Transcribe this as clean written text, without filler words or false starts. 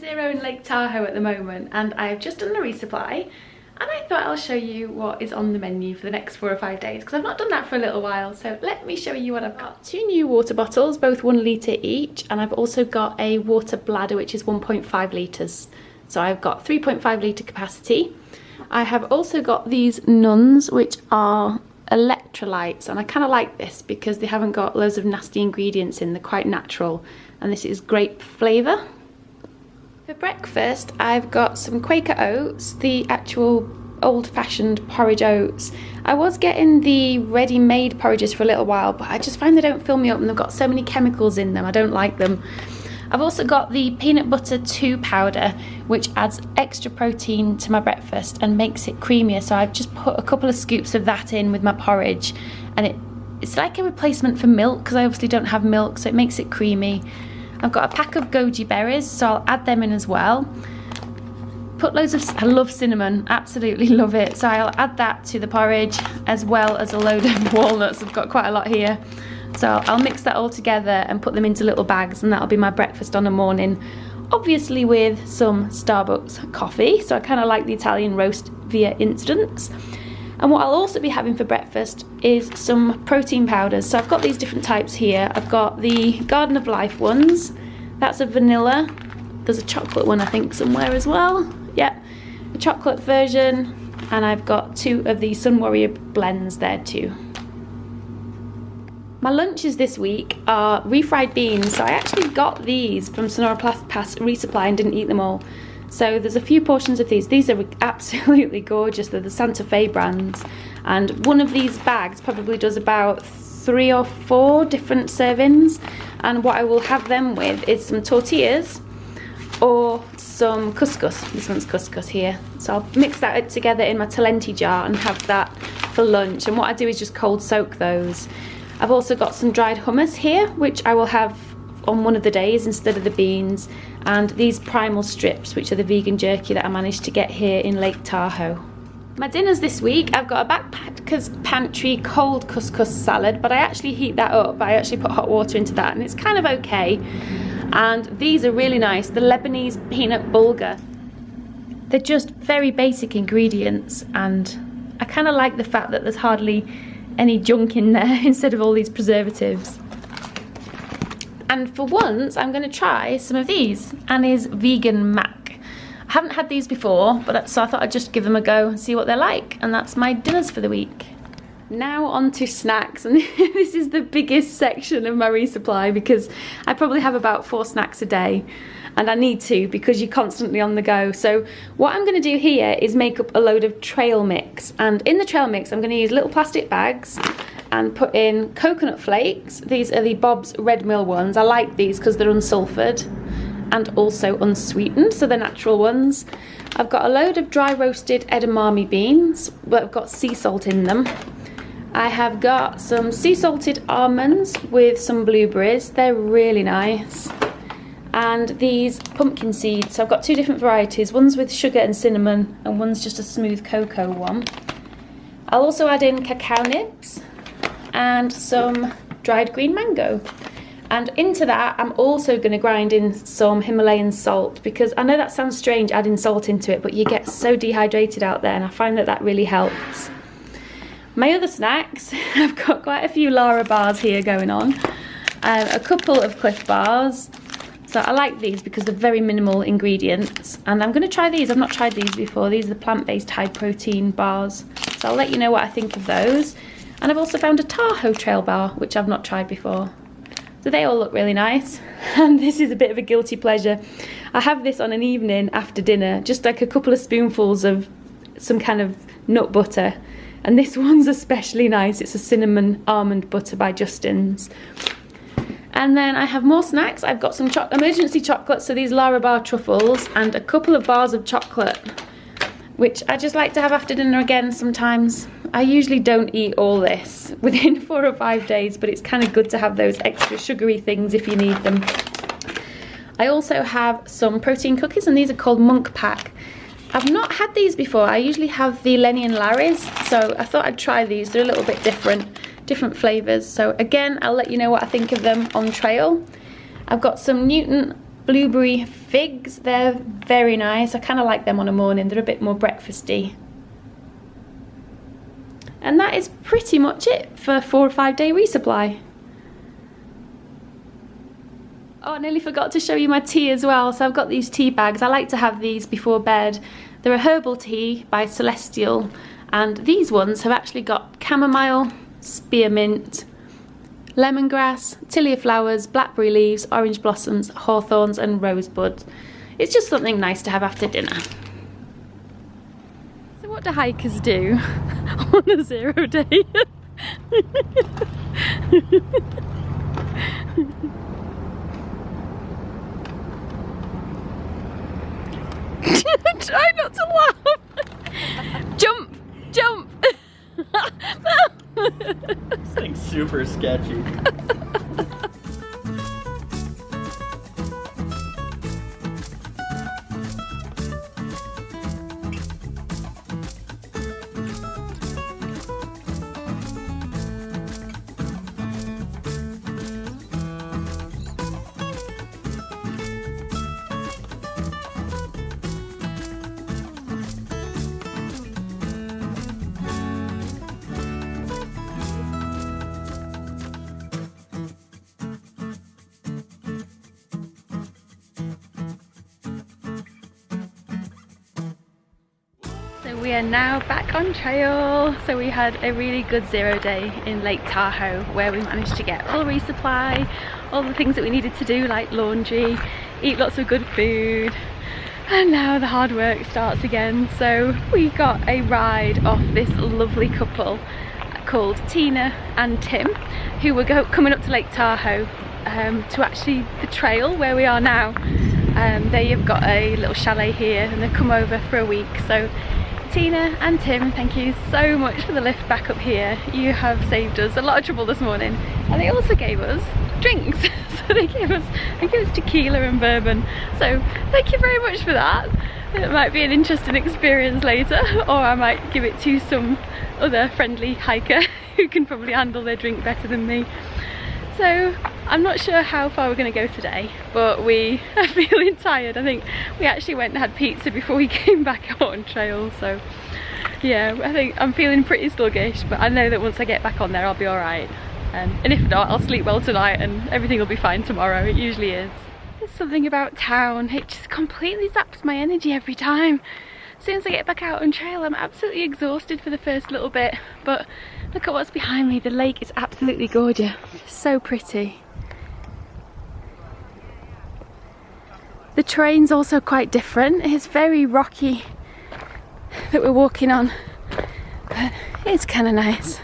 0 in Lake Tahoe at the moment, and I've just done a resupply, and I thought I'll show you what is on the menu for the next 4 or 5 days, because I've not done that for a little while. So let me show you what I've got. 2 new water bottles, both 1 litre each, and I've also got a water bladder which is 1.5 litres. So I've got 3.5 litre capacity. I have also got these nuns, which are electrolytes, and I kind of like this because they haven't got loads of nasty ingredients in. They're quite natural, and this is grape flavour. For breakfast I've got some Quaker Oats, the actual old-fashioned porridge oats. I was getting the ready-made porridges for a little while, but I just find they don't fill me up, and they've got so many chemicals in them. I don't like them. I've also got the peanut butter 2 powder, which adds extra protein to my breakfast and makes it creamier. So I've just put a couple of scoops of that in with my porridge, and it's like a replacement for milk, because I obviously don't have milk, so it makes it creamy. I've got a pack of goji berries, so I'll add them in as well. Put loads of, I love cinnamon, absolutely love it, so I'll add that to the porridge, as well as a load of walnuts. I've got quite a lot here. So I'll mix that all together and put them into little bags, and that'll be my breakfast on a morning. Obviously with some Starbucks coffee, so I kind of like the Italian roast via instants. And what I'll also be having for breakfast is some protein powders. So I've got these different types here. I've got the Garden of Life ones. That's a vanilla. There's a chocolate one I think somewhere as well. Yeah, a chocolate version. And I've got 2 of the Sun Warrior blends there too. My lunches this week are refried beans. So I actually got these from Sonora Pass Resupply and didn't eat them all. So there's a few portions of these. These are absolutely gorgeous. They're the Santa Fe brands. And one of these bags probably does about 3 or 4 different servings. And what I will have them with is some tortillas or some couscous. This one's couscous here. So I'll mix that together in my Talenti jar and have that for lunch. And what I do is just cold soak those. I've also got some dried hummus here, which I will have on one of the days instead of the beans, and these primal strips, which are the vegan jerky that I managed to get here in Lake Tahoe. My dinners this week, I've got a Backpacker's Pantry cold couscous salad, but I actually heat that up. I actually put hot water into that, and it's kind of okay. And these are really nice, the Lebanese peanut bulgur. They're just very basic ingredients, and I kind of like the fact that there's hardly any junk in there instead of all these preservatives. And for once, I'm going to try some of these, Annie's Vegan Mac. I haven't had these before, so I thought I'd just give them a go and see what they're like. And that's my dinners for the week. Now on to snacks, and this is the biggest section of my resupply because I probably have about 4 snacks a day. And I need to, because you're constantly on the go. So what I'm going to do here is make up a load of trail mix. And in the trail mix, I'm going to use little plastic bags and put in coconut flakes. These are the Bob's Red Mill ones. I like these because they're unsulfured and also unsweetened, so they're natural ones. I've got a load of dry roasted edamame beans, but I've got sea salt in them. I have got some sea salted almonds with some blueberries. They're really nice. And these pumpkin seeds. So I've got 2 different varieties. One's with sugar and cinnamon, and one's just a smooth cocoa one. I'll also add in cacao nibs and some dried green mango. And into that, I'm also going to grind in some Himalayan salt, because I know that sounds strange adding salt into it, but you get so dehydrated out there, and I find that that really helps. My other snacks, I've got quite a few Lara bars here going on. A couple of Cliff bars. So I like these because they're very minimal ingredients, and I'm going to try these. I've not tried these before. These are the plant-based high protein bars, so I'll let you know what I think of those. And I've also found a Tahoe Trail Bar, which I've not tried before. So they all look really nice, and this is a bit of a guilty pleasure. I have this on an evening after dinner, just like a couple of spoonfuls of some kind of nut butter, and this one's especially nice. It's a cinnamon almond butter by Justin's. And then I have more snacks. I've got some emergency chocolate, so these Lara Bar truffles, and a couple of bars of chocolate, which I just like to have after dinner again sometimes. I usually don't eat all this within 4 or 5 days, but it's kind of good to have those extra sugary things if you need them. I also have some protein cookies, and these are called Monk Pack. I've not had these before. I usually have the Lenny and Larry's, so I thought I'd try these. They're a little bit different flavours. So again, I'll let you know what I think of them on trail. I've got some Newton blueberry figs. They're very nice. I kind of like them on a morning. They're a bit more breakfasty. And that is pretty much it for a 4 or 5 day resupply. Oh, I nearly forgot to show you my tea as well. So I've got these tea bags. I like to have these before bed. They're a herbal tea by Celestial, and these ones have actually got chamomile, spearmint, lemongrass, tilia flowers, blackberry leaves, orange blossoms, hawthorns and rosebuds. It's just something nice to have after dinner. So what do hikers do on a 0 day? Try not to laugh. Jump, jump. This thing's super sketchy. We are now back on trail. So we had a really good 0 day in Lake Tahoe where we managed to get full resupply, all the things that we needed to do like laundry, eat lots of good food, and now the hard work starts again. So we got a ride off this lovely couple called Tina and Tim, who were coming up to Lake Tahoe to actually the trail where we are now. They have got a little chalet here and they've come over for a week. So Tina and Tim, thank you so much for the lift back up here. You have saved us a lot of trouble this morning, and they also gave us drinks. So they gave us tequila and bourbon. So thank you very much for that. It might be an interesting experience later, or I might give it to some other friendly hiker who can probably handle their drink better than me. So I'm not sure how far we're going to go today, but we are feeling tired. I think we actually went and had pizza before we came back out on trail. So yeah, I think I'm feeling pretty sluggish, but I know that once I get back on there I'll be alright. And if not, I'll sleep well tonight and everything will be fine tomorrow. It usually is. There's something about town, it just completely zaps my energy every time. As soon as I get back out on trail, I'm absolutely exhausted for the first little bit, but look at what's behind me. The lake is absolutely gorgeous. So pretty. The terrain's also quite different. It's very rocky that we're walking on, but it's kind of nice.